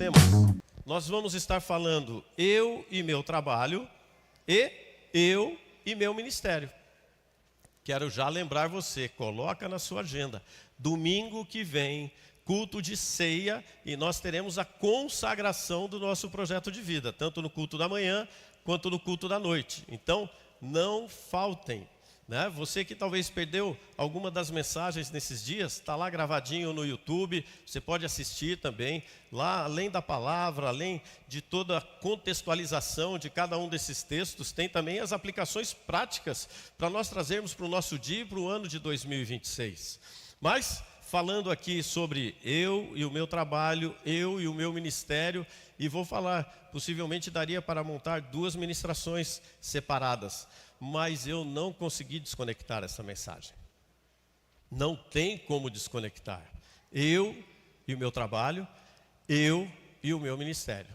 temas, nós vamos estar falando eu e meu trabalho e eu e meu ministério. Quero já lembrar você, coloca na sua agenda, domingo que vem, culto de ceia, e nós teremos a consagração do nosso projeto de vida, tanto no culto da manhã quanto no culto da noite. Então, não faltem, né? Você que talvez perdeu alguma das mensagens nesses dias, está lá gravadinho no YouTube, você pode assistir também. Lá, além da palavra, além de toda a contextualização de cada um desses textos, tem também as aplicações práticas para nós trazermos para o nosso dia e para o ano de 2026. Mas, falando aqui sobre eu e o meu trabalho, eu e o meu ministério, e vou falar, possivelmente daria para montar 2 ministrações separadas, mas eu não consegui desconectar essa mensagem. Não tem como desconectar. Eu e o meu trabalho, eu e o meu ministério.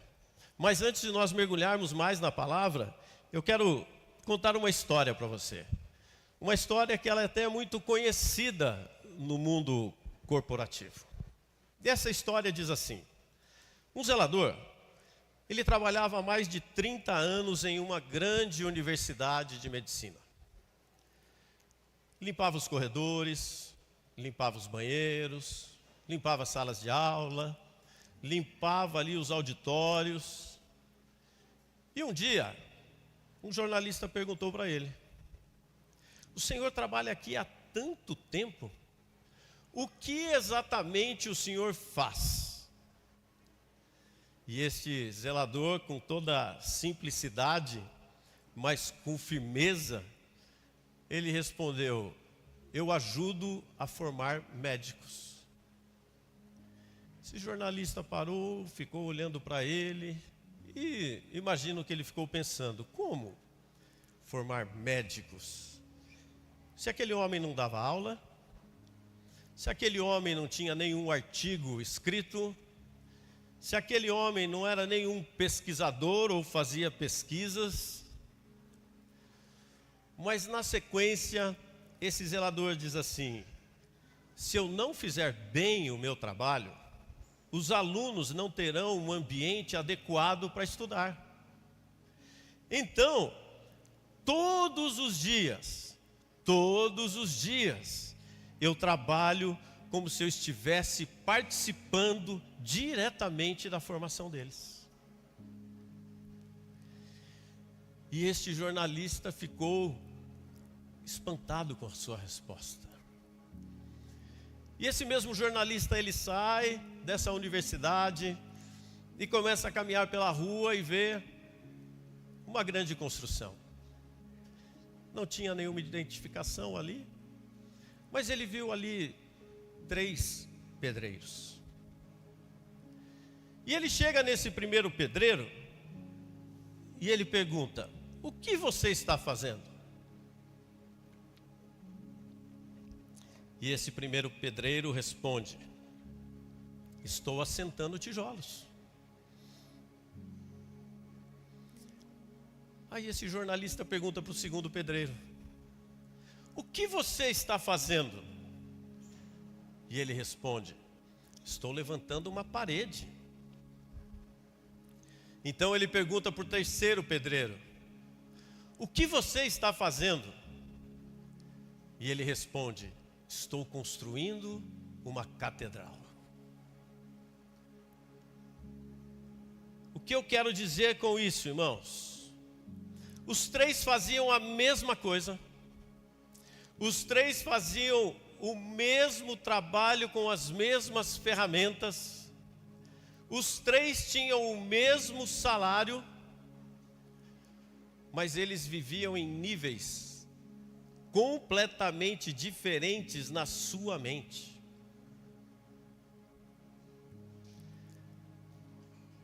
Mas antes de nós mergulharmos mais na palavra, eu quero contar uma história para você. Uma história que ela é até muito conhecida no mundo corporativo. E essa história diz assim: um zelador, ele trabalhava há mais de 30 anos em uma grande universidade de medicina. Limpava os corredores, limpava os banheiros, limpava as salas de aula, limpava ali os auditórios. E um dia, um jornalista perguntou para ele: o senhor trabalha aqui há tanto tempo? O que exatamente o senhor faz? E este zelador, com toda simplicidade, mas com firmeza, ele respondeu: eu ajudo a formar médicos. Esse jornalista parou, ficou olhando para ele, e imagino que ele ficou pensando: como formar médicos? Se aquele homem não dava aula, se aquele homem não tinha nenhum artigo escrito, se aquele homem não era nenhum pesquisador ou fazia pesquisas. Mas na sequência, esse zelador diz assim: se eu não fizer bem o meu trabalho, os alunos não terão um ambiente adequado para estudar. Então, todos os dias, eu trabalho como se eu estivesse participando diretamente da formação deles. E este jornalista ficou espantado com a sua resposta. E esse mesmo jornalista, ele sai dessa universidade e começa a caminhar pela rua e vê uma grande construção. Não tinha nenhuma identificação ali, mas ele viu ali 3 pedreiros. E ele chega nesse primeiro pedreiro e ele pergunta: o que você está fazendo? E esse primeiro pedreiro responde: estou assentando tijolos. Aí esse jornalista pergunta para o segundo pedreiro: o que você está fazendo? E ele responde: estou levantando uma parede. Então ele pergunta para o terceiro pedreiro: o que você está fazendo? E ele responde: estou construindo uma catedral. O que eu quero dizer com isso, irmãos? Os 3 faziam a mesma coisa. Os 3 faziam o mesmo trabalho com as mesmas ferramentas. Os 3 tinham o mesmo salário, mas eles viviam em níveis completamente diferentes na sua mente.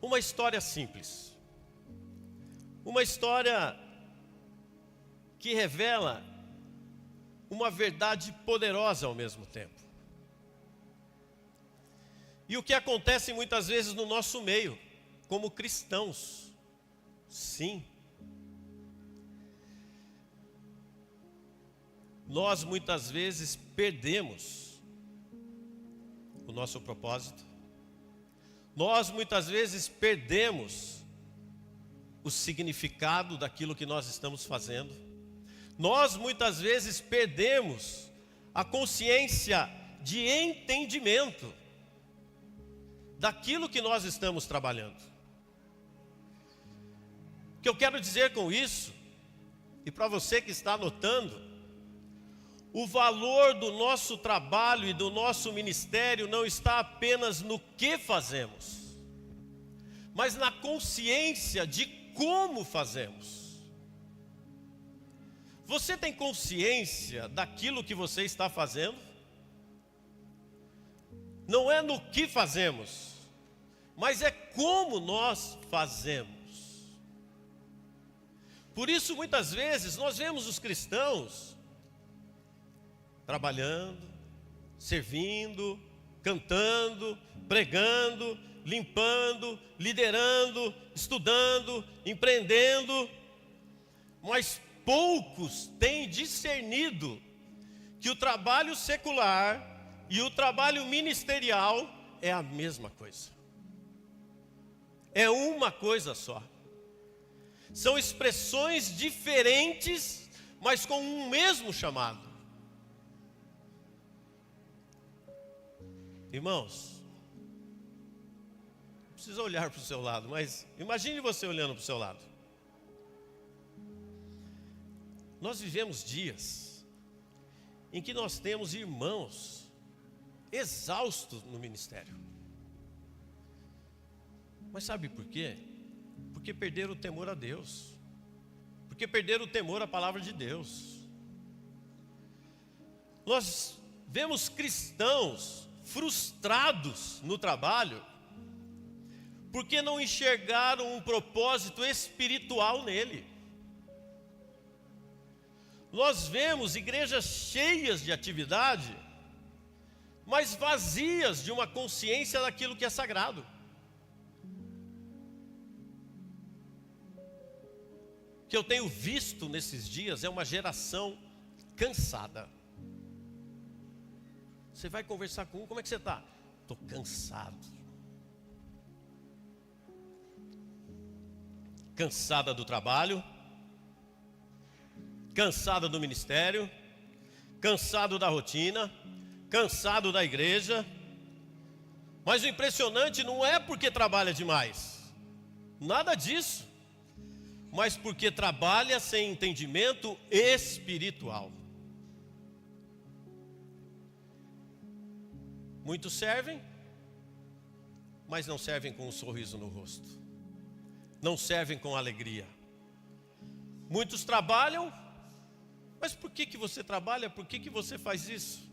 Uma história simples. Uma história que revela uma verdade poderosa ao mesmo tempo. E o que acontece muitas vezes no nosso meio, como cristãos. Sim. Nós muitas vezes perdemos o nosso propósito. nós muitas vezes perdemos o significado daquilo que nós estamos fazendo. Nós muitas vezes perdemos a consciência de entendimento daquilo que nós estamos trabalhando. O que eu quero dizer com isso, e para você que está anotando, o valor do nosso trabalho e do nosso ministério não está apenas no que fazemos, mas na consciência de como fazemos. Você tem consciência daquilo que você está fazendo? Não é no que fazemos, mas é como nós fazemos. Por isso, muitas vezes, nós vemos os cristãos trabalhando, servindo, cantando, pregando, limpando, liderando, estudando, empreendendo, mas poucos têm discernido que o trabalho secular e o trabalho ministerial é a mesma coisa. É uma coisa só. São expressões diferentes, mas com um mesmo chamado. Irmãos, não precisa olhar para o seu lado, mas imagine você olhando para o seu lado. Nós vivemos dias em que nós temos irmãos exaustos no ministério. Mas sabe por quê? Porque perderam o temor a Deus. Porque perderam o temor à palavra de Deus. Nós vemos cristãos frustrados no trabalho, porque não enxergaram um propósito espiritual nele. Nós vemos igrejas cheias de atividade, mas vazias de uma consciência daquilo que é sagrado. O que eu tenho visto nesses dias é uma geração cansada. Você vai conversar com um, como é que você está? Estou cansado. Cansada do trabalho, cansada do ministério, cansado da rotina, cansado da igreja. Mas o impressionante não é porque trabalha demais, nada disso, mas porque trabalha sem entendimento espiritual. Muitos servem, mas não servem com um sorriso no rosto, não servem com alegria. Muitos trabalham, mas por que você trabalha? Por que você faz isso?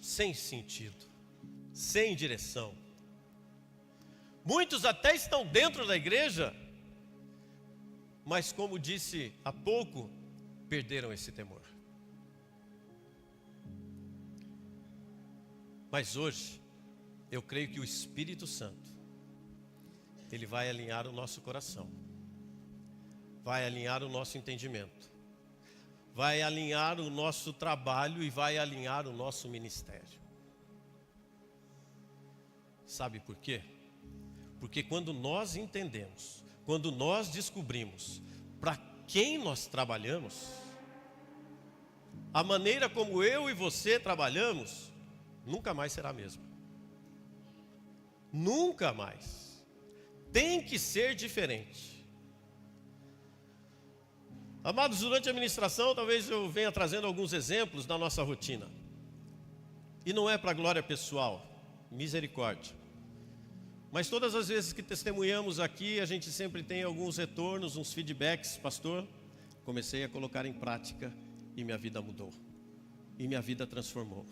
Sem sentido, sem direção. Muitos até estão dentro da igreja, mas como disse há pouco, perderam esse temor. Mas hoje, eu creio que o Espírito Santo, ele vai alinhar o nosso coração, vai alinhar o nosso entendimento, vai alinhar o nosso trabalho e vai alinhar o nosso ministério. Sabe por quê? Porque quando nós entendemos, quando nós descobrimos para quem nós trabalhamos, a maneira como eu e você trabalhamos nunca mais será a mesma. Nunca mais. Tem que ser diferente. Amados, durante a ministração, talvez eu venha trazendo alguns exemplos da nossa rotina. E não é para glória pessoal, misericórdia. Mas todas as vezes que testemunhamos aqui, a gente sempre tem alguns retornos, uns feedbacks. Pastor, comecei a colocar em prática e minha vida mudou. E minha vida transformou.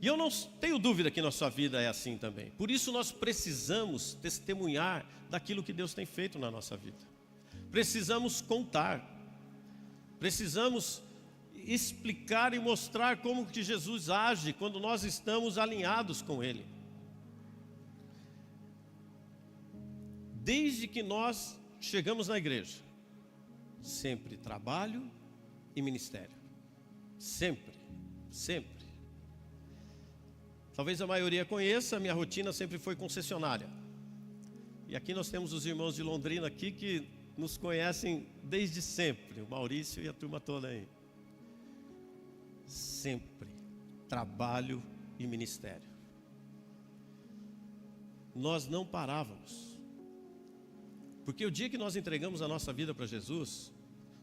E eu não tenho dúvida que na sua vida é assim também. Por isso nós precisamos testemunhar daquilo que Deus tem feito na nossa vida. Precisamos contar. Precisamos explicar e mostrar como que Jesus age quando nós estamos alinhados com Ele. Desde que nós chegamos na igreja, sempre trabalho e ministério. Sempre, sempre. Talvez a maioria conheça, minha rotina sempre foi concessionária. E aqui nós temos os irmãos de Londrina aqui que nos conhecem desde sempre, o Maurício e a turma toda aí. Sempre trabalho e ministério. Nós não parávamos. Porque o dia que nós entregamos a nossa vida para Jesus,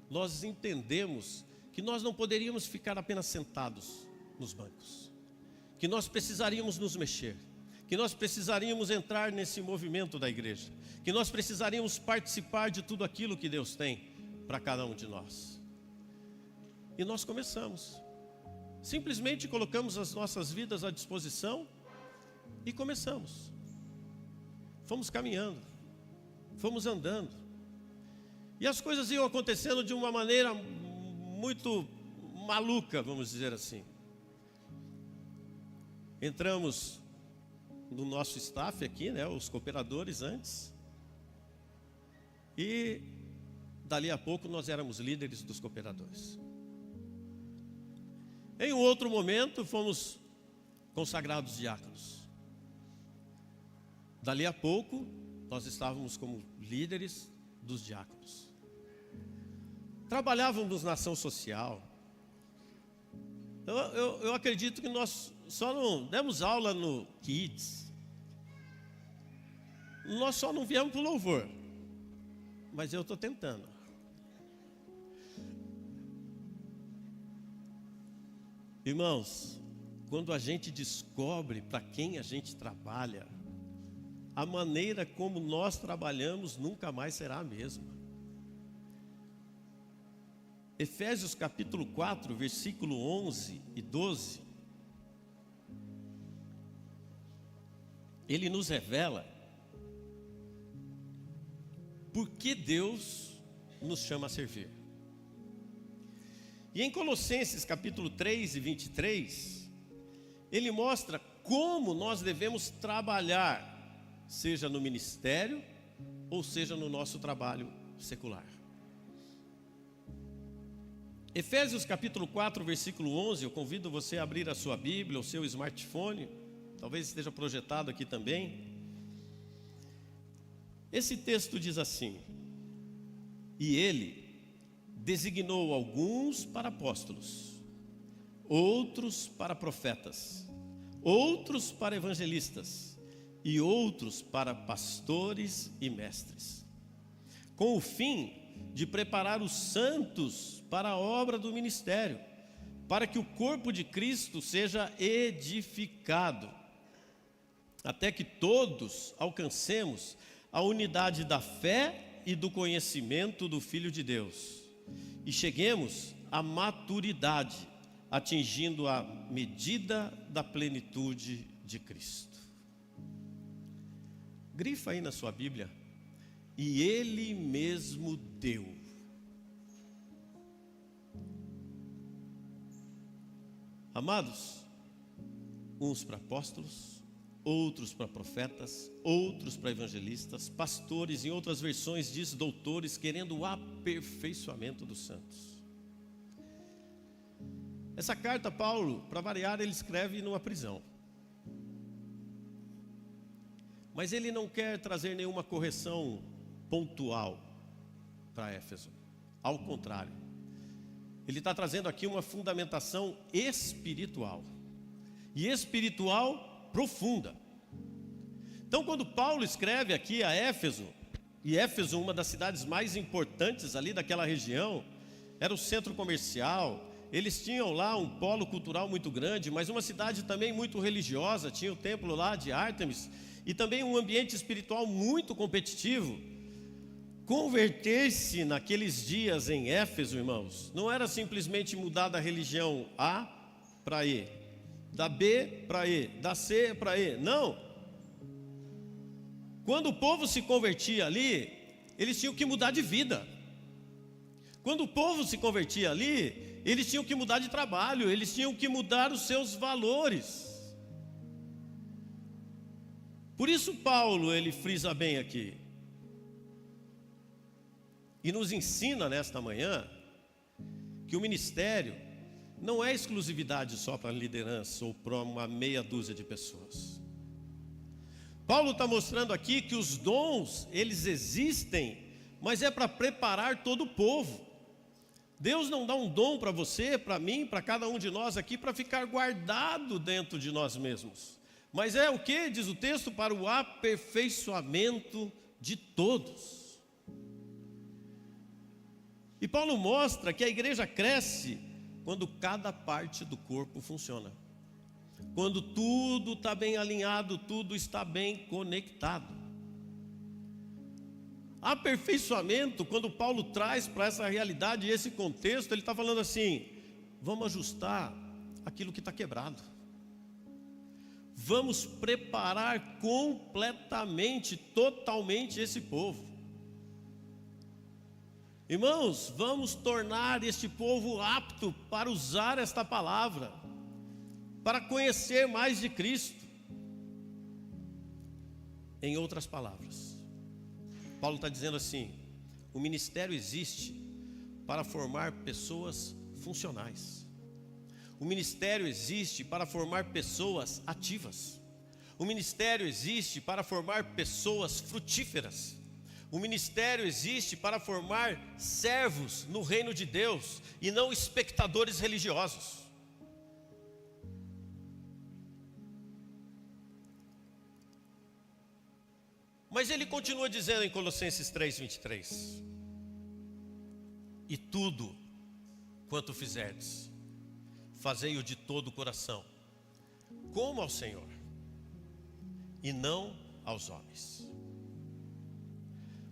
nós entendemos que nós não poderíamos ficar apenas sentados nos bancos, que nós precisaríamos nos mexer, que nós precisaríamos entrar nesse movimento da igreja, que nós precisaríamos participar de tudo aquilo que Deus tem para cada um de nós. E nós começamos, simplesmente colocamos as nossas vidas à disposição e começamos. Fomos caminhando, fomos andando, e as coisas iam acontecendo de uma maneira muito maluca, vamos dizer assim. Entramos no nosso staff aqui, né, os cooperadores antes, e dali a pouco nós éramos líderes dos cooperadores. Em um outro momento fomos consagrados diáconos. Dali a pouco nós estávamos como líderes dos diáconos. Trabalhávamos na ação social. Eu acredito que nós só não demos aula no Kids. Nós só não viemos para o louvor. Mas eu estou tentando. Irmãos, quando a gente descobre para quem a gente trabalha, a maneira como nós trabalhamos nunca mais será a mesma. Efésios capítulo 4, versículo 11 e 12, ele nos revela por que Deus nos chama a servir. E em Colossenses capítulo 3 e 23, ele mostra como nós devemos trabalhar, seja no ministério ou seja no nosso trabalho secular. Efésios capítulo 4, versículo 11, eu convido você a abrir a sua Bíblia, o seu smartphone, talvez esteja projetado aqui também. Esse texto diz assim: e ele designou alguns para apóstolos, outros para profetas, outros para evangelistas e outros para pastores e mestres, com o fim de preparar os santos para a obra do ministério, para que o corpo de Cristo seja edificado, até que todos alcancemos a unidade da fé e do conhecimento do Filho de Deus, e cheguemos à maturidade, atingindo a medida da plenitude de Cristo. Grifa aí na sua Bíblia: e Ele mesmo deu. Amados, uns para apóstolos, outros para profetas, outros para evangelistas, pastores, em outras versões diz doutores, querendo o aperfeiçoamento dos santos. Essa carta, Paulo, para variar, ele escreve numa prisão. Mas ele não quer trazer nenhuma correção pontual para Éfeso. Ao contrário, ele está trazendo aqui uma fundamentação espiritual. E espiritual profunda. Então, quando Paulo escreve aqui a Éfeso, e Éfeso, uma das cidades mais importantes ali daquela região, era o centro comercial, eles tinham lá um polo cultural muito grande, mas uma cidade também muito religiosa, tinha o templo lá de Ártemis, e também um ambiente espiritual muito competitivo. Converter-se naqueles dias em Éfeso, irmãos, não era simplesmente mudar da religião A para E, da B para E, da C para E, não. Quando o povo se convertia ali, eles tinham que mudar de vida. Quando o povo se convertia ali, eles tinham que mudar de trabalho, eles tinham que mudar os seus valores. Por isso Paulo, ele frisa bem aqui, e nos ensina nesta manhã, que o ministério não é exclusividade só para a liderança ou para uma meia dúzia de pessoas. Paulo está mostrando aqui que os dons, eles existem, mas é para preparar todo o povo. Deus não dá um dom para você, para mim, para cada um de nós aqui, para ficar guardado dentro de nós mesmos. Mas é o que? Diz o texto, para o aperfeiçoamento de todos. E Paulo mostra que a igreja cresce quando cada parte do corpo funciona. Quando tudo está bem alinhado, tudo está bem conectado. Aperfeiçoamento, quando Paulo traz para essa realidade e esse contexto, ele está falando assim: vamos ajustar aquilo que está quebrado. Vamos preparar completamente, totalmente esse povo. Irmãos, vamos tornar este povo apto para usar esta palavra, para conhecer mais de Cristo. Em outras palavras, Paulo está dizendo assim: o ministério existe para formar pessoas funcionais. O ministério existe para formar pessoas ativas. O ministério existe para formar pessoas frutíferas. O ministério existe para formar servos no reino de Deus e não espectadores religiosos. Mas ele continua dizendo em Colossenses 3:23: e tudo quanto fizerdes, fazei-o de todo o coração, como ao Senhor, e não aos homens.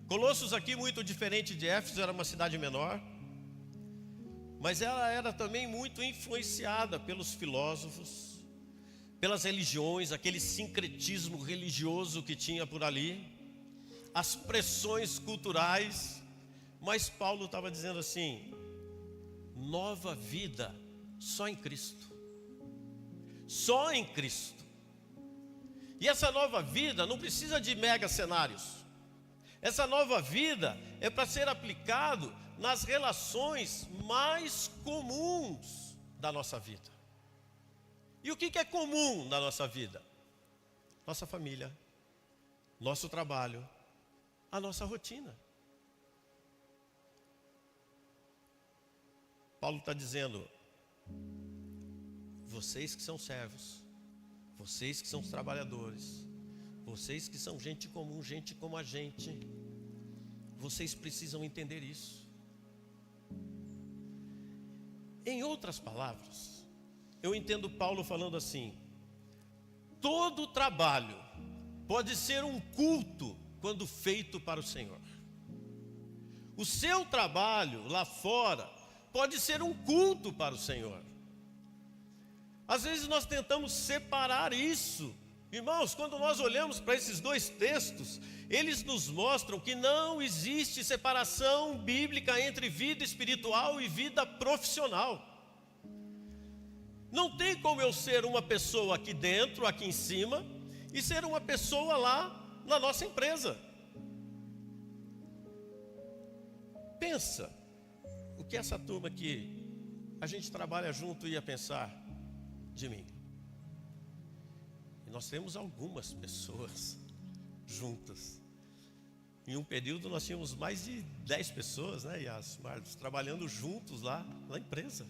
Colossos aqui, muito diferente de Éfeso, era uma cidade menor, mas ela era também muito influenciada pelos filósofos, pelas religiões, aquele sincretismo religioso que tinha por ali, as pressões culturais. Mas Paulo estava dizendo assim: nova vida só em Cristo, só em Cristo. E essa nova vida não precisa de mega cenários. Essa nova vida é para ser aplicado nas relações mais comuns da nossa vida. E o que é comum na nossa vida? Nossa família, nosso trabalho, a nossa rotina. Paulo está dizendo: vocês que são servos, vocês que são os trabalhadores, vocês que são gente comum, gente como a gente, vocês precisam entender isso. Em outras palavras, eu entendo Paulo falando assim: todo trabalho pode ser um culto quando feito para o Senhor. O seu trabalho lá fora pode ser um culto para o Senhor. Às vezes nós tentamos separar isso. Irmãos, quando nós olhamos para esses dois textos, eles nos mostram que não existe separação bíblica entre vida espiritual e vida profissional. Não tem como eu ser uma pessoa aqui dentro, aqui em cima, e ser uma pessoa lá na nossa empresa. Pensa o que essa turma que a gente trabalha junto ia pensar de mim. E nós temos algumas pessoas juntas. Em um período nós tínhamos mais de 10 pessoas, né, Yas, Marcos, trabalhando juntos lá na empresa.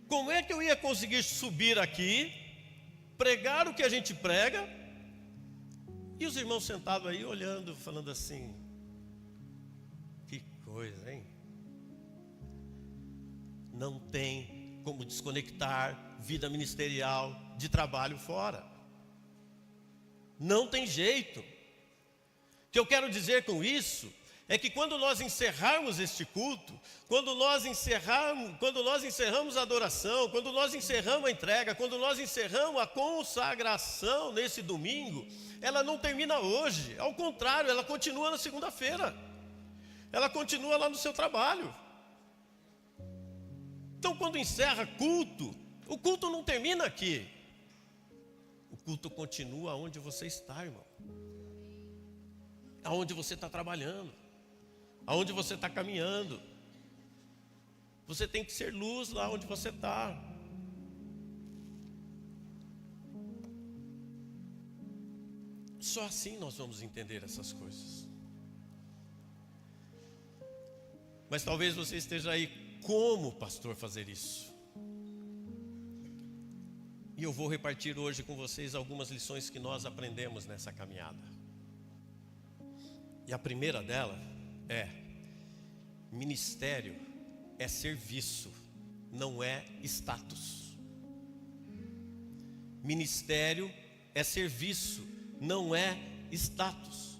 Como é que eu ia conseguir subir aqui, pregar o que a gente prega, e os irmãos sentados aí olhando, falando assim: que coisa, hein? Não tem como desconectar vida ministerial de trabalho fora. Não tem jeito. O que eu quero dizer com isso é que quando nós encerrarmos este culto, quando nós encerramos a adoração, quando nós encerramos a entrega, quando nós encerramos a consagração nesse domingo, ela não termina hoje. Ao contrário, ela continua na segunda-feira. Ela continua lá no seu trabalho. Então, quando encerra culto, o culto não termina aqui. O culto continua onde você está, irmão. Aonde você está trabalhando, aonde você está caminhando. Você tem que ser luz lá onde você está. Só assim nós vamos entender essas coisas. Mas talvez você esteja aí, como pastor fazer isso? E eu vou repartir hoje com vocês algumas lições que nós aprendemos nessa caminhada. E a primeira dela é: ministério é serviço, não é status. Ministério é serviço, não é status.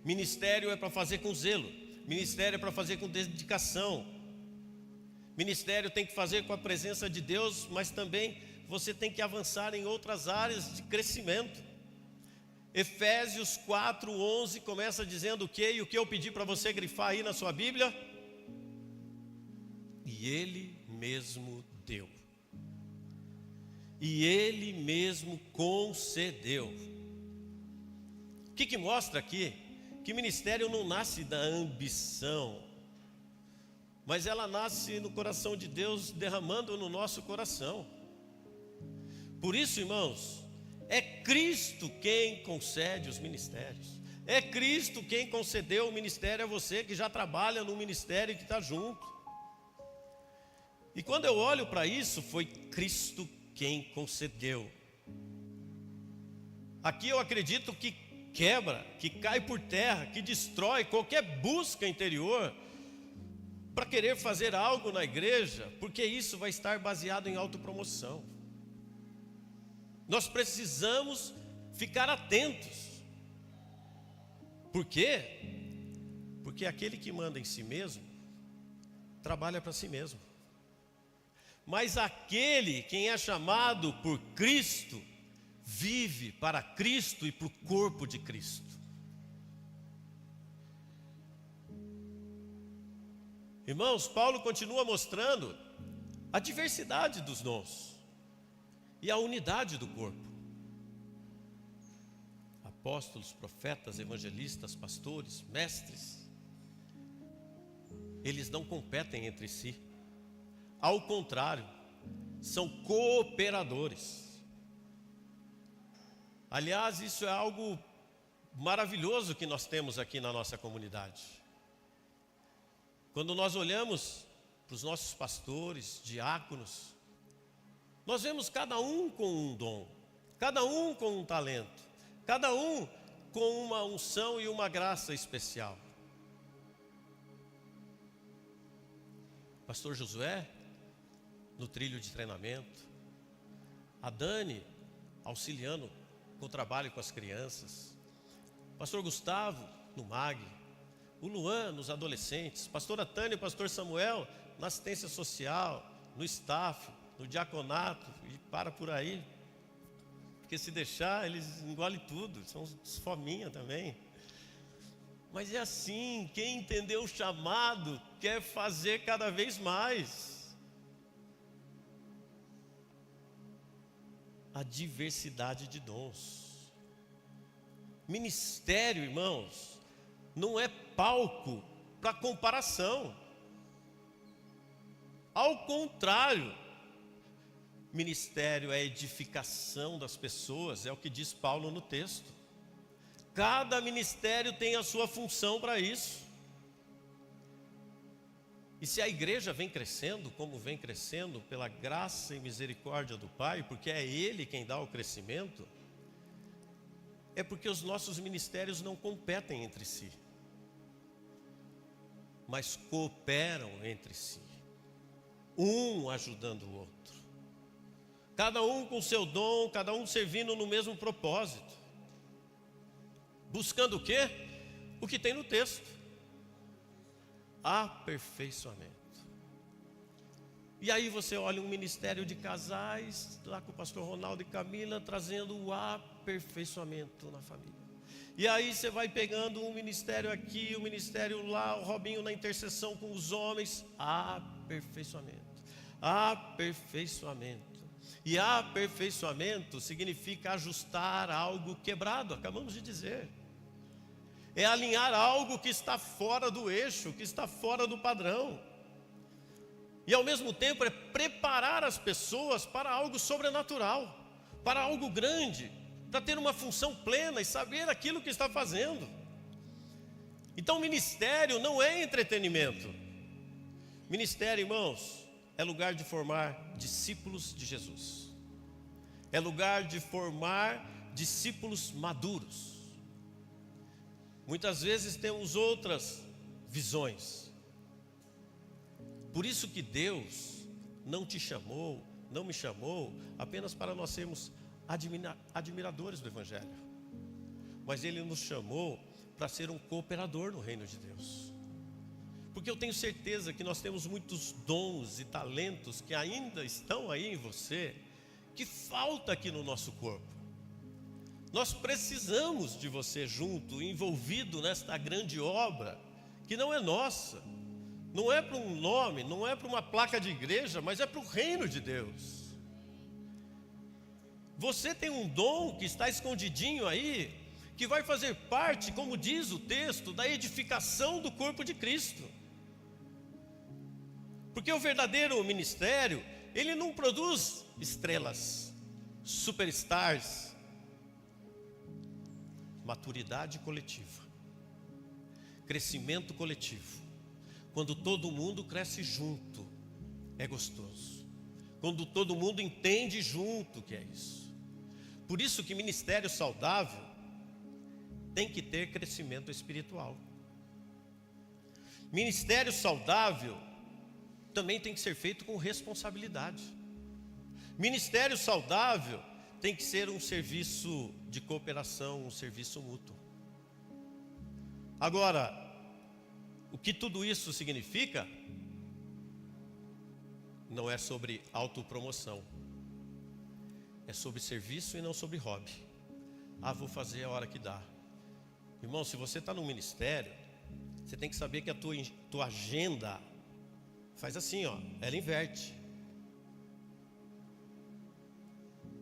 Ministério é para fazer com zelo. Ministério é para fazer com dedicação. Ministério tem que fazer com a presença de Deus, mas também você tem que avançar em outras áreas de crescimento. Efésios 4:11 começa dizendo o quê? E o que eu pedi para você grifar aí na sua Bíblia? E Ele mesmo deu. E Ele mesmo concedeu. O que mostra aqui? Que ministério não nasce da ambição, mas ela nasce no coração de Deus, derramando no nosso coração. Por isso, irmãos, é Cristo quem concede os ministérios. É Cristo quem concedeu o ministério a você que já trabalha no ministério e que está junto. E quando eu olho para isso, foi Cristo quem concedeu. Aqui eu acredito que quebra, que cai por terra, que destrói qualquer busca interior para querer fazer algo na igreja, porque isso vai estar baseado em autopromoção. Nós precisamos ficar atentos. Por quê? Porque aquele que manda em si mesmo, trabalha para si mesmo. Mas aquele, quem é chamado por Cristo, vive para Cristo e para o corpo de Cristo. Irmãos, Paulo continua mostrando a diversidade dos dons e a unidade do corpo. Apóstolos, profetas, evangelistas, pastores, mestres, eles não competem entre si. Ao contrário, são cooperadores. Aliás, isso é algo maravilhoso que nós temos aqui na nossa comunidade. Quando nós olhamos para os nossos pastores, diáconos, nós vemos cada um com um dom, cada um com um talento, cada um com uma unção e uma graça especial. Pastor Josué, no trilho de treinamento, a Dani, auxiliando com o trabalho com as crianças, Pastor Gustavo, no MAG, o Luan, nos adolescentes, Pastora Tânia e Pastor Samuel, na assistência social, no staff, no diaconato, e para por aí, porque se deixar, eles engolem tudo, são os fominha também. Mas é assim, quem entendeu o chamado, quer fazer cada vez mais. A diversidade de dons. Ministério, irmãos, não é palco para comparação. Ao contrário, ministério é edificação das pessoas, é o que diz Paulo no texto. Cada ministério tem a sua função para isso. E se a igreja vem crescendo, como vem crescendo, pela graça e misericórdia do Pai, porque é Ele quem dá o crescimento, é porque os nossos ministérios não competem entre si, mas cooperam entre si, um ajudando o outro, cada um com seu dom, cada um servindo no mesmo propósito, buscando o quê? O que tem no texto: aperfeiçoamento. E aí você olha um ministério de casais, lá com o pastor Ronaldo e Camila, trazendo o aperfeiçoamento na família. E aí você vai pegando um ministério aqui, um ministério lá, o Robinho na intercessão com os homens, aperfeiçoamento, aperfeiçoamento. E aperfeiçoamento significa ajustar algo quebrado, acabamos de dizer. É alinhar algo que está fora do eixo, que está fora do padrão. E ao mesmo tempo é preparar as pessoas para algo sobrenatural, para algo grande, para ter uma função plena e saber aquilo que está fazendo. Então ministério não é entretenimento. Ministério, irmãos, é lugar de formar discípulos de Jesus. É lugar de formar discípulos maduros. Muitas vezes temos outras visões. Por isso que Deus não te chamou, não me chamou apenas para nós sermos admiradores do Evangelho, mas Ele nos chamou para ser um cooperador no reino de Deus. Porque eu tenho certeza que nós temos muitos dons e talentos que ainda estão aí em você, que falta aqui no nosso corpo. Nós precisamos de você junto, envolvido nesta grande obra, que não é nossa, não é para um nome, não é para uma placa de igreja, mas é para o reino de Deus. Você tem um dom que está escondidinho aí, que vai fazer parte, como diz o texto, da edificação do corpo de Cristo. Porque o verdadeiro ministério, ele não produz estrelas, superstars, maturidade coletiva, crescimento coletivo. Quando todo mundo cresce junto, é gostoso. Quando todo mundo entende junto o que é isso. Por isso que ministério saudável tem que ter crescimento espiritual. Ministério saudável também tem que ser feito com responsabilidade. Ministério saudável tem que ser um serviço de cooperação, um serviço mútuo. Agora, o que tudo isso significa? Não é sobre autopromoção. É sobre serviço e não sobre hobby. Vou fazer a hora que dá. Irmão, se você está no ministério, você tem que saber que a tua agenda faz assim, ela inverte.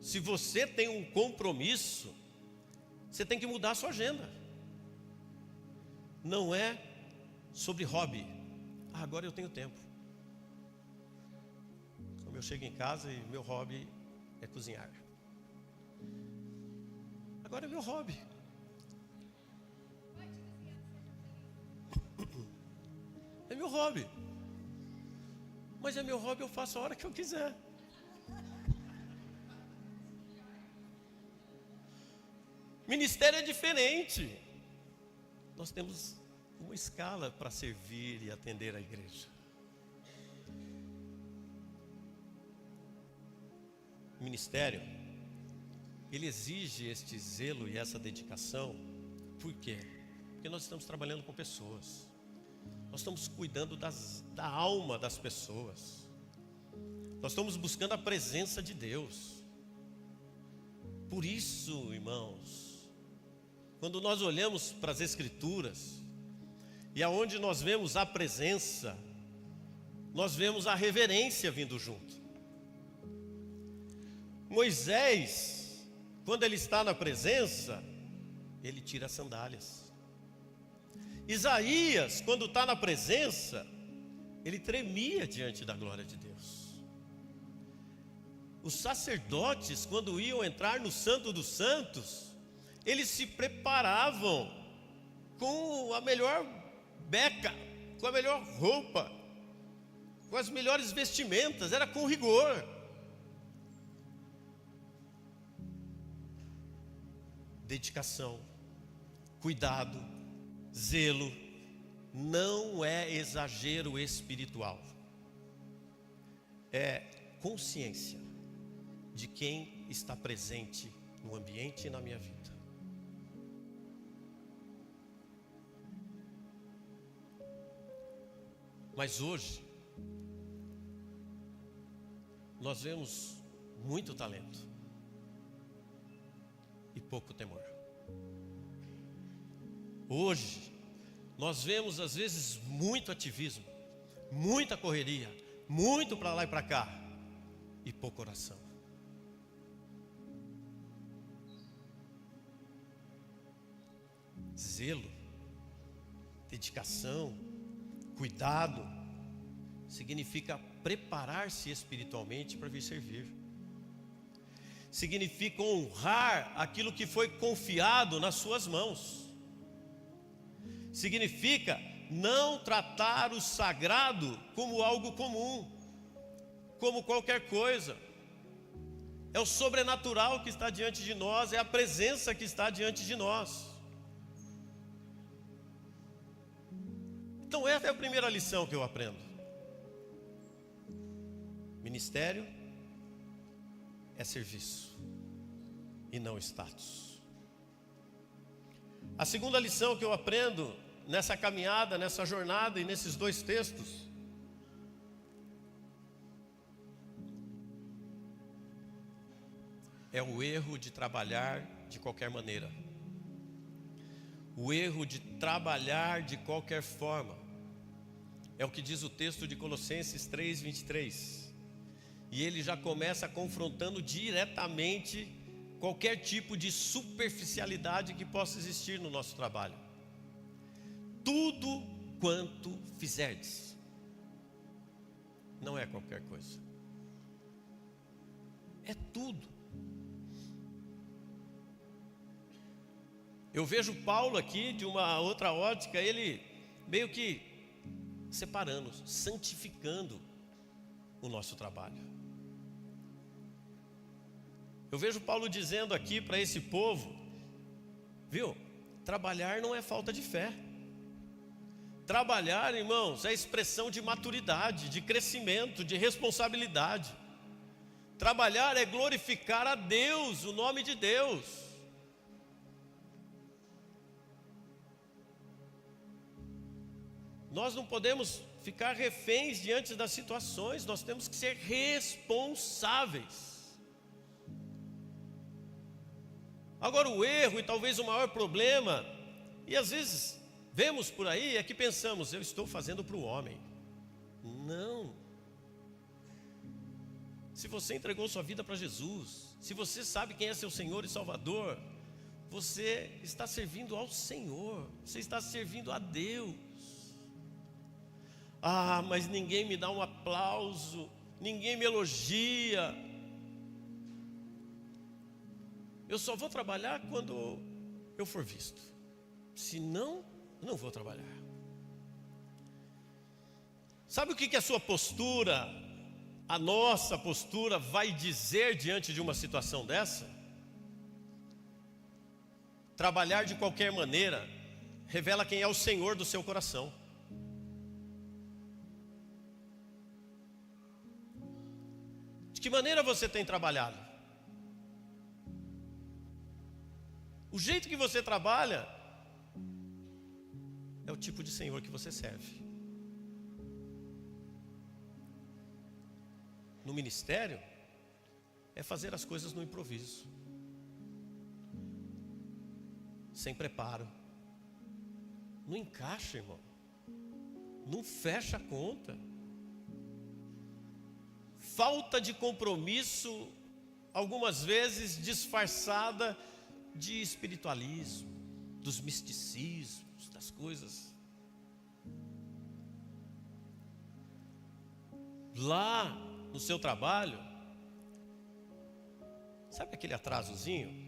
Se você tem um compromisso, você tem que mudar a sua agenda. Não é sobre hobby. Agora eu tenho tempo. Então eu chego em casa e meu hobby é cozinhar. Agora é meu hobby. É meu hobby. Mas é meu hobby, eu faço a hora que eu quiser. Ministério é diferente. Nós temos uma escala para servir e atender a igreja. O ministério, ele exige este zelo e essa dedicação. Por quê? Porque nós estamos trabalhando com pessoas. Nós estamos cuidando da alma das pessoas. Nós estamos buscando a presença de Deus. Por isso, irmãos, quando nós olhamos para as Escrituras, e aonde nós vemos a presença, nós vemos a reverência vindo junto. Moisés, quando ele está na presença, ele tira as sandálias. Isaías, quando está na presença, ele tremia diante da glória de Deus. Os sacerdotes, quando iam entrar no Santo dos Santos, eles se preparavam com a melhor beca, com a melhor roupa, com as melhores vestimentas, era com rigor. Dedicação, cuidado, zelo, não é exagero espiritual, é consciência de quem está presente no ambiente e na minha vida. Mas hoje, nós vemos muito talento e pouco temor. Hoje, nós vemos às vezes muito ativismo, muita correria, muito para lá e para cá, e pouco oração. Zelo, dedicação, cuidado, significa preparar-se espiritualmente para vir servir. Significa honrar aquilo que foi confiado nas suas mãos. Significa não tratar o sagrado como algo comum, como qualquer coisa. É o sobrenatural que está diante de nós, é a presença que está diante de nós. Então essa é a primeira lição que eu aprendo. Ministério é serviço e não status. A segunda lição que eu aprendo nessa caminhada, nessa jornada e nesses dois textos é o erro de trabalhar de qualquer maneira. O erro de trabalhar de qualquer forma. É o que diz o texto de Colossenses 3:23. E ele já começa confrontando diretamente qualquer tipo de superficialidade que possa existir no nosso trabalho. Tudo quanto fizerdes. Não é qualquer coisa. É tudo. Eu vejo Paulo aqui de uma outra ótica, ele meio que separando, santificando o nosso trabalho. Eu vejo Paulo dizendo aqui para esse povo, viu? Trabalhar não é falta de fé. Trabalhar, irmãos, é expressão de maturidade, de crescimento, de responsabilidade. Trabalhar é glorificar a Deus, o nome de Deus. Nós não podemos ficar reféns diante das situações, nós temos que ser responsáveis. Agora o erro e talvez o maior problema, e às vezes vemos por aí, é que pensamos, eu estou fazendo para o homem. Não. Se você entregou sua vida para Jesus, se você sabe quem é seu Senhor e Salvador, você está servindo ao Senhor, você está servindo a Deus. Ah, mas ninguém me dá um aplauso, ninguém me elogia. Eu só vou trabalhar quando eu for visto. Senão, não vou trabalhar. Sabe o que a sua postura, a nossa postura vai dizer diante de uma situação dessa? Trabalhar de qualquer maneira revela quem é o Senhor do seu coração. De que maneira você tem trabalhado? O jeito que você trabalha é o tipo de Senhor que você serve. No ministério, é fazer as coisas no improviso, sem preparo. Não encaixa, irmão. Não fecha a conta. Falta de compromisso, algumas vezes disfarçada de espiritualismo, dos misticismos, das coisas. Lá no seu trabalho, sabe aquele atrasozinho?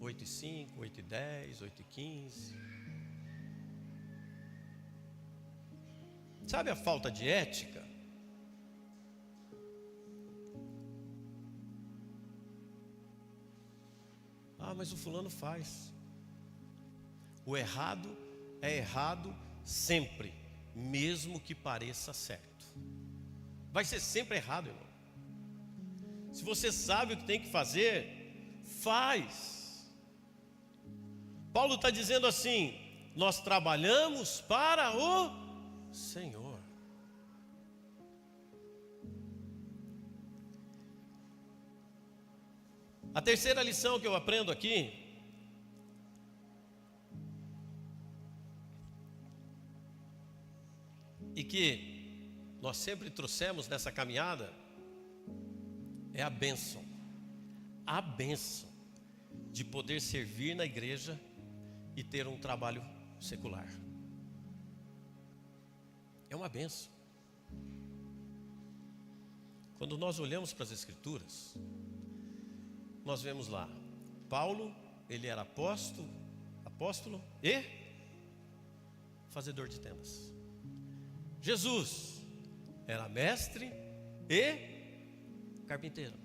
8h05, 8h10, 8h15. Sabe a falta de ética? Ah, mas o fulano faz. O errado é errado sempre, mesmo que pareça certo. Vai ser sempre errado, irmão. Se você sabe o que tem que fazer, faz. Paulo está dizendo assim: nós trabalhamos para o Senhor. A terceira lição que eu aprendo aqui e que nós sempre trouxemos nessa caminhada é a bênção de poder servir na igreja e ter um trabalho secular. É uma bênção. Quando nós olhamos para as Escrituras, nós vemos lá, Paulo, ele era apóstolo e fazedor de tendas. Jesus era mestre e carpinteiro.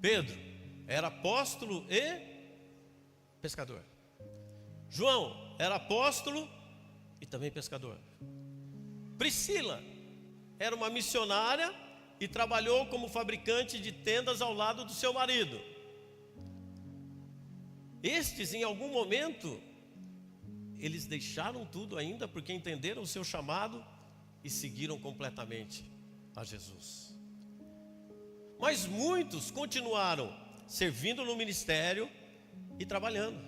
Pedro era apóstolo e pescador. João era apóstolo e também pescador. Priscila era uma missionária e trabalhou como fabricante de tendas ao lado do seu marido. Estes, em algum momento, eles deixaram tudo ainda porque entenderam o seu chamado e seguiram completamente a Jesus. Mas muitos continuaram servindo no ministério e trabalhando.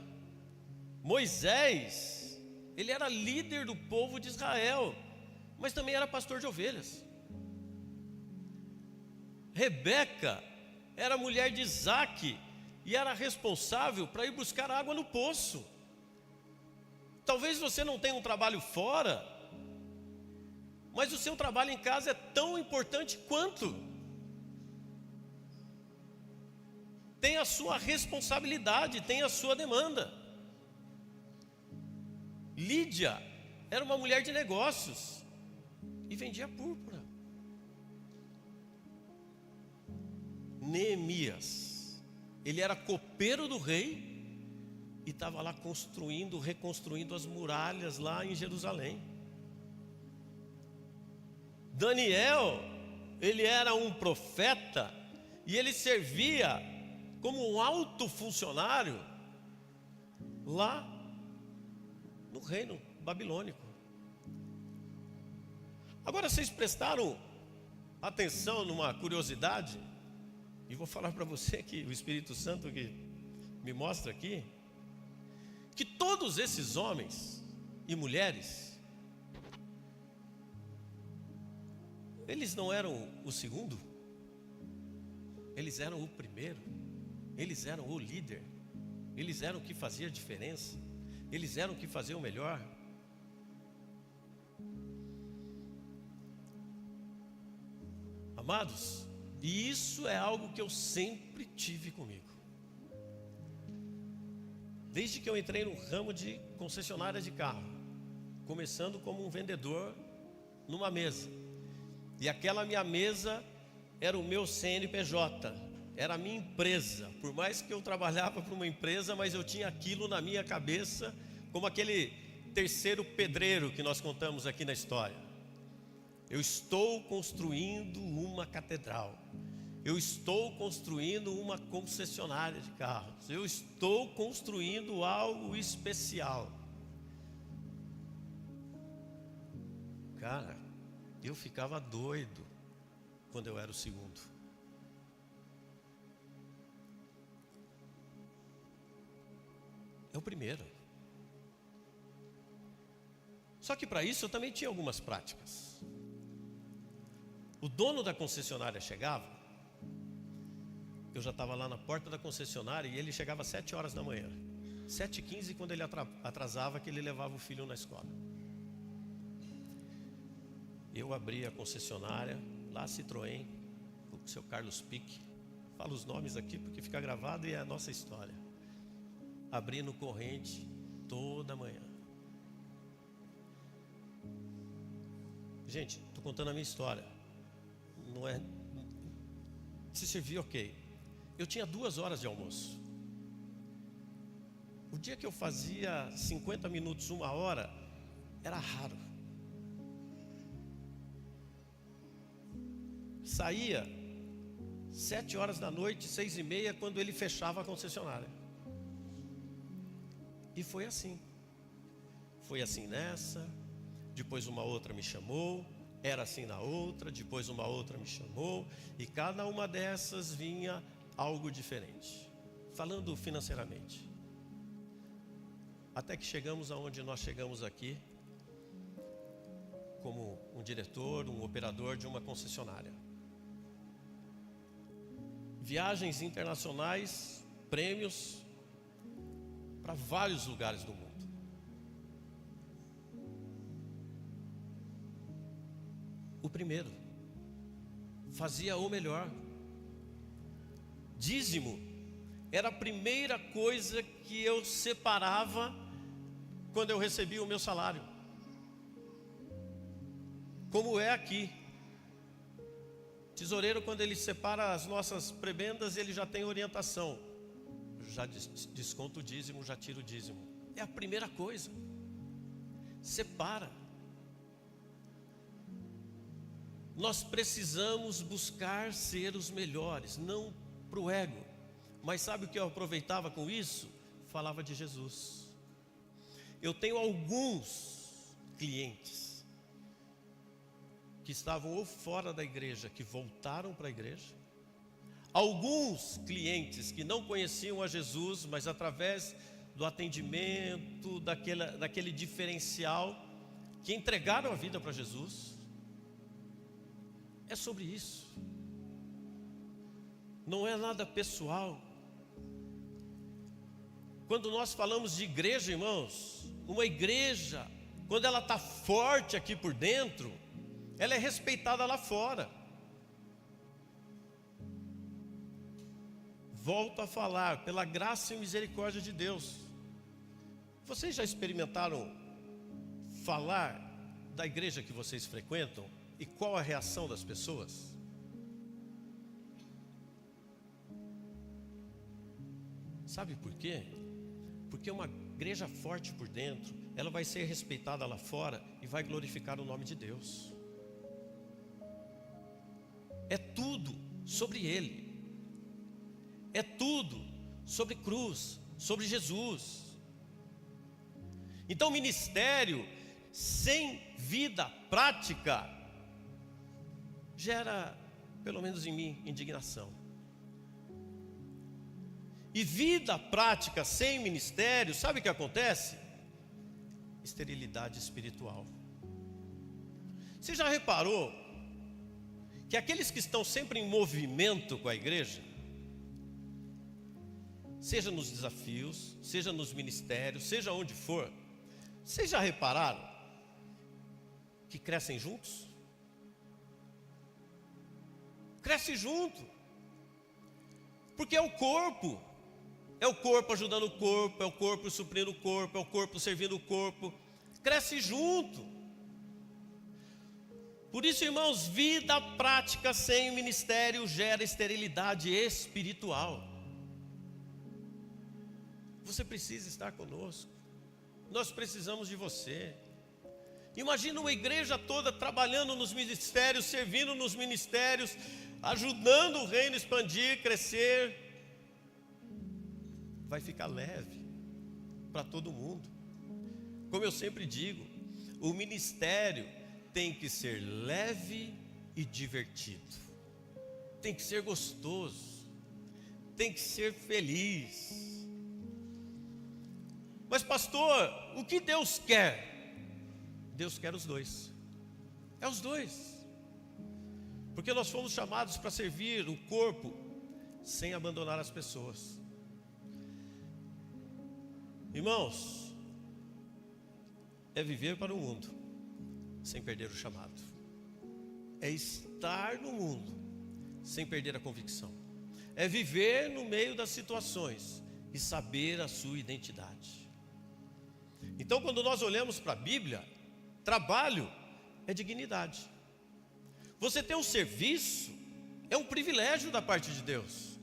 Moisés, ele era líder do povo de Israel, mas também era pastor de ovelhas. Rebeca era mulher de Isaque e era responsável para ir buscar água no poço. Talvez você não tenha um trabalho fora, mas o seu trabalho em casa é tão importante quanto. Tem a sua responsabilidade, tem a sua demanda. Lídia era uma mulher de negócios e vendia púrpura. Neemias, ele era copeiro do rei e estava lá reconstruindo as muralhas lá em Jerusalém. Daniel, ele era um profeta e ele servia como um alto funcionário lá no reino babilônico. Agora, vocês prestaram atenção numa curiosidade? E vou falar para você que o Espírito Santo que me mostra aqui, que todos esses homens e mulheres, eles não eram o segundo, eles eram o primeiro, eles eram o líder, eles eram o que fazia a diferença, eles eram o que fazia o melhor. Amados, e isso é algo que eu sempre tive comigo. Desde que eu entrei no ramo de concessionária de carro, começando como um vendedor numa mesa. E aquela minha mesa era o meu CNPJ, era a minha empresa. Por mais que eu trabalhava para uma empresa, mas eu tinha aquilo na minha cabeça, como aquele terceiro pedreiro que nós contamos aqui na história. Eu estou construindo uma catedral. Eu estou construindo uma concessionária de carros. Eu estou construindo algo especial. Cara, eu ficava doido quando eu era o segundo. É o primeiro. Só que para isso eu também tinha algumas práticas. O dono da concessionária chegava, eu já estava lá na porta da concessionária e ele chegava às 7 horas da manhã. 7h15, quando ele atrasava, que ele levava o filho na escola. Eu abri a concessionária, lá Citroën, com o seu Carlos Pique. Falo os nomes aqui porque fica gravado e é a nossa história. Abrindo corrente toda manhã. Gente, estou contando a minha história. Não é... Se servir, ok. Eu tinha 2 horas de almoço. O dia que eu fazia 50 minutos, 1 hora, era raro. Saía 7 horas da noite, 6h30, quando ele fechava a concessionária. E foi assim. Foi assim nessa, depois uma outra me chamou, era assim na outra, depois uma outra me chamou, e cada uma dessas vinha algo diferente, falando financeiramente. Até que chegamos aonde nós chegamos aqui, como um diretor, um operador de uma concessionária. Viagens internacionais, prêmios para vários lugares do mundo. O primeiro, fazia o melhor. Dízimo era a primeira coisa que eu separava quando eu recebia o meu salário. Como é aqui. Tesoureiro, quando ele separa as nossas prebendas, ele já tem orientação. Já desconta o dízimo, já tira o dízimo. É a primeira coisa. Separa. Nós precisamos buscar ser os melhores, não para o ego. Mas sabe o que eu aproveitava com isso? Falava de Jesus. Eu tenho alguns clientes que estavam ou fora da igreja, que voltaram para a igreja. Alguns clientes que não conheciam a Jesus, mas através do atendimento, daquele diferencial, que entregaram a vida para Jesus. É sobre isso. Não é nada pessoal. Quando nós falamos de igreja, irmãos, uma igreja, quando ela está forte aqui por dentro, ela é respeitada lá fora. Volto a falar, pela graça e misericórdia de Deus. Vocês já experimentaram falar da igreja que vocês frequentam? E qual a reação das pessoas? Sabe por quê? Porque uma igreja forte por dentro, ela vai ser respeitada lá fora e vai glorificar o nome de Deus. É tudo sobre Ele. É tudo sobre cruz, sobre Jesus. Então, ministério sem vida prática gera, pelo menos em mim, indignação. E vida prática sem ministério, sabe o que acontece? Esterilidade espiritual. Você já reparou que aqueles que estão sempre em movimento com a igreja, seja nos desafios, seja nos ministérios, seja onde for, vocês já repararam que crescem juntos? Cresce junto, porque é o corpo ajudando o corpo, é o corpo suprindo o corpo, é o corpo servindo o corpo, cresce junto. Por isso, irmãos, vida prática sem ministério gera esterilidade espiritual. Você precisa estar conosco, nós precisamos de você. Imagina uma igreja toda trabalhando nos ministérios, servindo nos ministérios, ajudando o reino a expandir, crescer. Vai ficar leve para todo mundo. Como eu sempre digo, o ministério tem que ser leve e divertido, tem que ser gostoso, tem que ser feliz. Mas pastor, o que Deus quer? Deus quer os dois. É os dois. Porque nós fomos chamados para servir o corpo sem abandonar as pessoas. Irmãos, é viver para o mundo sem perder o chamado. É estar no mundo sem perder a convicção. É viver no meio das situações e saber a sua identidade. Então, quando nós olhamos para a Bíblia, trabalho é dignidade. Você ter um serviço é um privilégio da parte de Deus.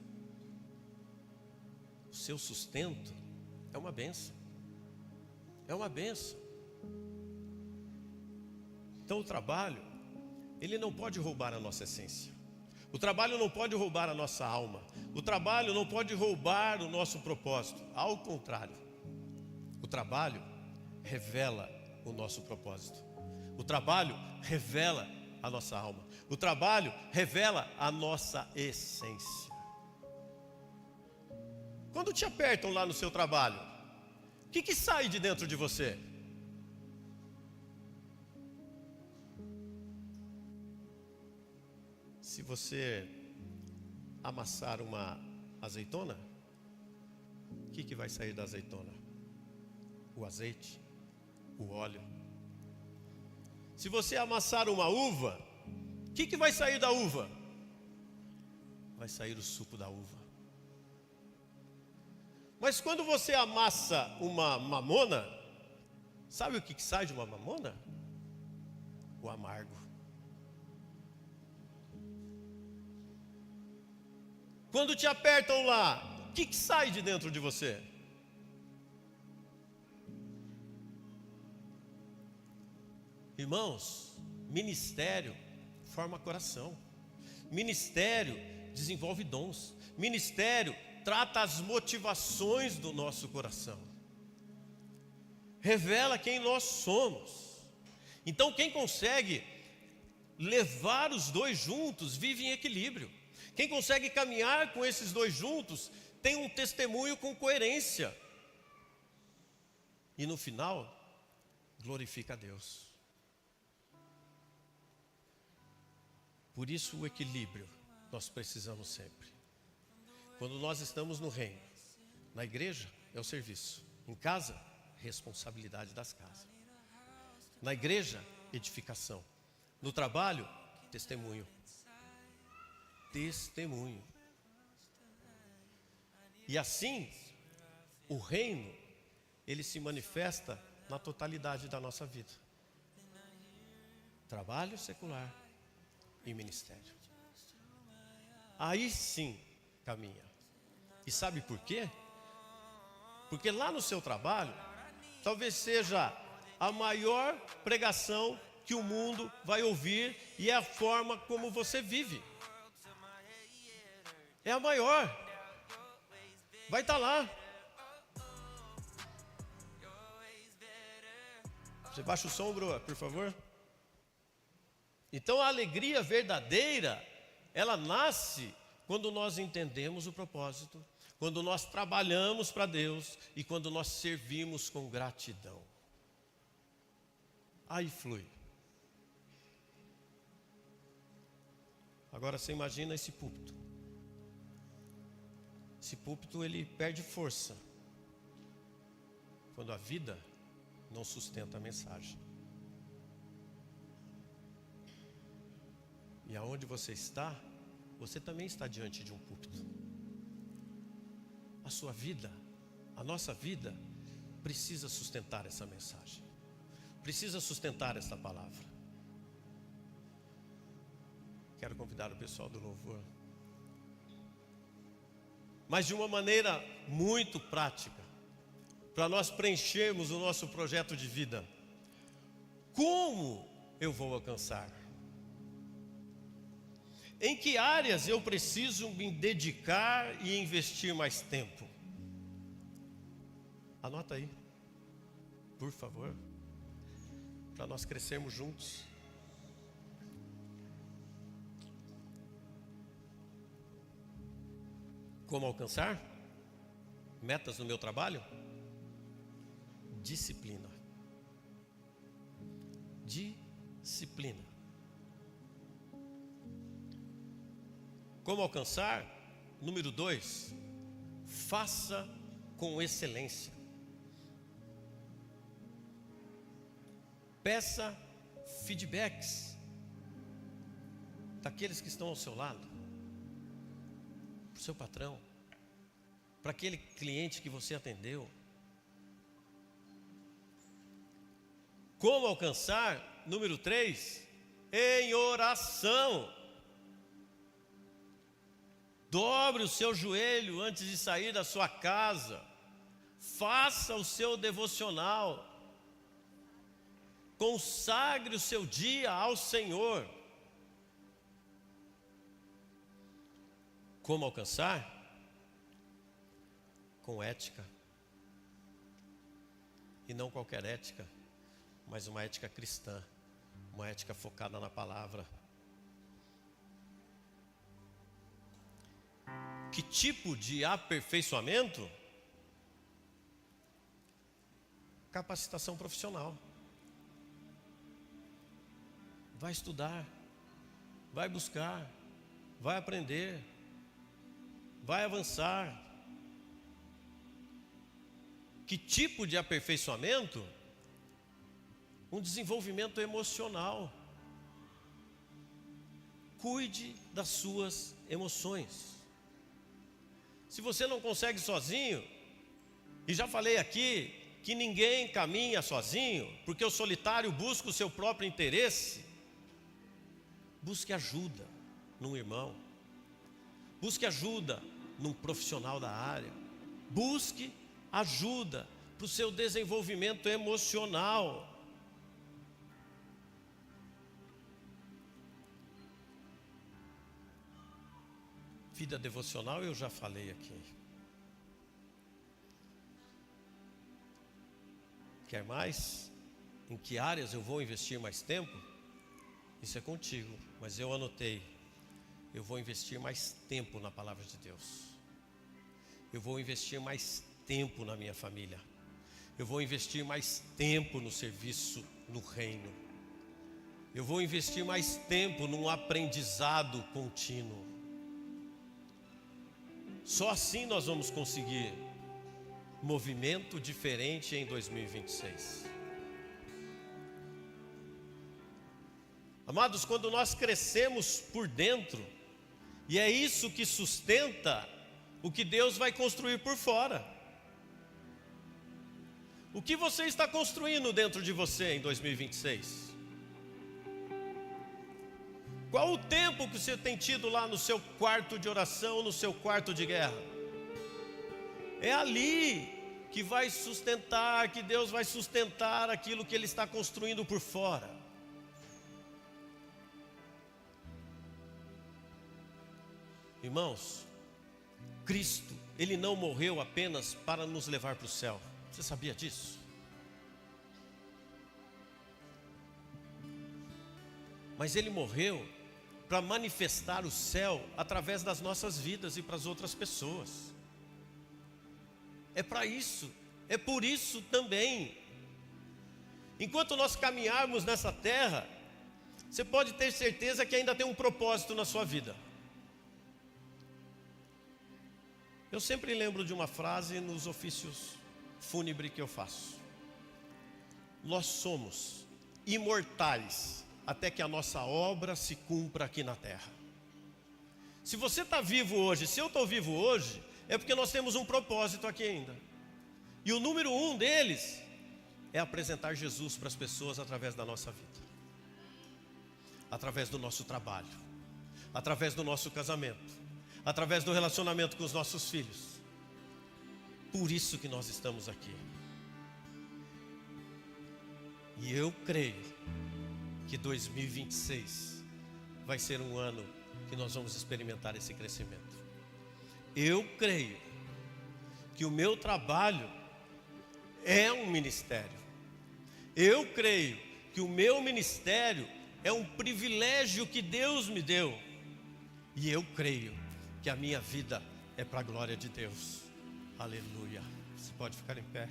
O seu sustento é uma bênção. É uma bênção. Então o trabalho, ele não pode roubar a nossa essência. O trabalho não pode roubar a nossa alma. O trabalho não pode roubar o nosso propósito. Ao contrário, o trabalho revela o nosso propósito. O trabalho revela a nossa alma. O trabalho revela a nossa essência. Quando te apertam lá no seu trabalho, o que sai de dentro de você? Se você amassar uma azeitona, o que vai sair da azeitona? O azeite, o óleo. Se você amassar uma uva, o que vai sair da uva? vai sair o suco da uva. Mas quando você amassa uma mamona, sabe o que sai de uma mamona? O amargo. Quando te apertam lá, o que sai de dentro de você? Irmãos, ministério forma coração. Ministério desenvolve dons. Ministério trata as motivações do nosso coração. Revela quem nós somos. Então quem consegue levar os dois juntos vive em equilíbrio. Quem consegue caminhar com esses dois juntos tem um testemunho com coerência. E no final, glorifica a Deus. Por isso o equilíbrio nós precisamos sempre. Quando nós estamos no reino, na igreja é o serviço, em casa, responsabilidade das casas. Na igreja, edificação. No trabalho, testemunho. Testemunho. E assim, o reino, ele se manifesta na totalidade da nossa vida. Trabalho secular e ministério. Aí sim caminha. E sabe por quê? Porque lá no seu trabalho, talvez seja a maior pregação que o mundo vai ouvir, e é a forma como você vive. É a maior. Vai estar lá. Você baixa o som, Bro, por favor. Então a alegria verdadeira, ela nasce quando nós entendemos o propósito, quando nós trabalhamos para Deus e quando nós servimos com gratidão. Aí flui. Agora você imagina esse púlpito. Esse púlpito, ele perde força quando a vida não sustenta a mensagem. E aonde você está, você também está diante de um púlpito. A sua vida, a nossa vida, precisa sustentar essa mensagem. Precisa sustentar essa palavra. Quero convidar o pessoal do louvor. Mas de uma maneira muito prática, para nós preenchermos o nosso projeto de vida. Como eu vou alcançar? Em que áreas eu preciso me dedicar e investir mais tempo? Anota aí, por favor, para nós crescermos juntos. Como alcançar? Metas no meu trabalho? Disciplina. Disciplina. Como alcançar? Número 2, faça com excelência. Peça feedbacks daqueles que estão ao seu lado, para o seu patrão, para aquele cliente que você atendeu. Como alcançar? Número 3, em oração. Dobre o seu joelho antes de sair da sua casa. Faça o seu devocional. Consagre o seu dia ao Senhor. Como alcançar? Com ética. E não qualquer ética, mas uma ética cristã, uma ética focada na palavra. Que tipo de aperfeiçoamento? Capacitação profissional. Vai estudar, vai buscar, vai aprender, vai avançar. Que tipo de aperfeiçoamento? Um desenvolvimento emocional. cuide das suas emoções. Se você não consegue sozinho, e já falei aqui que ninguém caminha sozinho, porque o solitário busca o seu próprio interesse, busque ajuda num irmão, busque ajuda num profissional da área, busque ajuda para o seu desenvolvimento emocional. Vida devocional eu já falei aqui. Quer mais? Em que áreas eu vou investir mais tempo? Isso é contigo, mas eu anotei. Eu vou investir mais tempo na palavra de Deus. Eu vou investir mais tempo na minha família. Eu vou investir mais tempo no serviço no reino. Eu vou investir mais tempo num aprendizado contínuo. Só assim nós vamos conseguir movimento diferente em 2026. Amados, quando nós crescemos por dentro, e é isso que sustenta o que Deus vai construir por fora. O que você está construindo dentro de você em 2026? Qual o tempo que você tem tido lá no seu quarto de oração, no seu quarto de guerra? É ali que vai sustentar, que Deus vai sustentar aquilo que Ele está construindo por fora. Irmãos, Cristo, Ele não morreu apenas para nos levar para o céu. Você sabia disso? Mas Ele morreu para manifestar o céu através das nossas vidas e para as outras pessoas. É para isso, é por isso também. Enquanto nós caminharmos nessa terra, você pode ter certeza que ainda tem um propósito na sua vida. Eu sempre lembro de uma frase nos ofícios fúnebres que eu faço. Nós somos imortais até que a nossa obra se cumpra aqui na terra. Se você está vivo hoje, se eu estou vivo hoje, é porque nós temos um propósito aqui ainda. E o número 1 deles é apresentar Jesus para as pessoas através da nossa vida, através do nosso trabalho, através do nosso casamento, através do relacionamento com os nossos filhos. Por isso que nós estamos aqui. E eu creio que 2026 vai ser um ano que nós vamos experimentar esse crescimento. Eu creio que o meu trabalho é um ministério. Eu creio que o meu ministério é um privilégio que Deus me deu. E eu creio que a minha vida é para a glória de Deus. Aleluia. Você pode ficar em pé.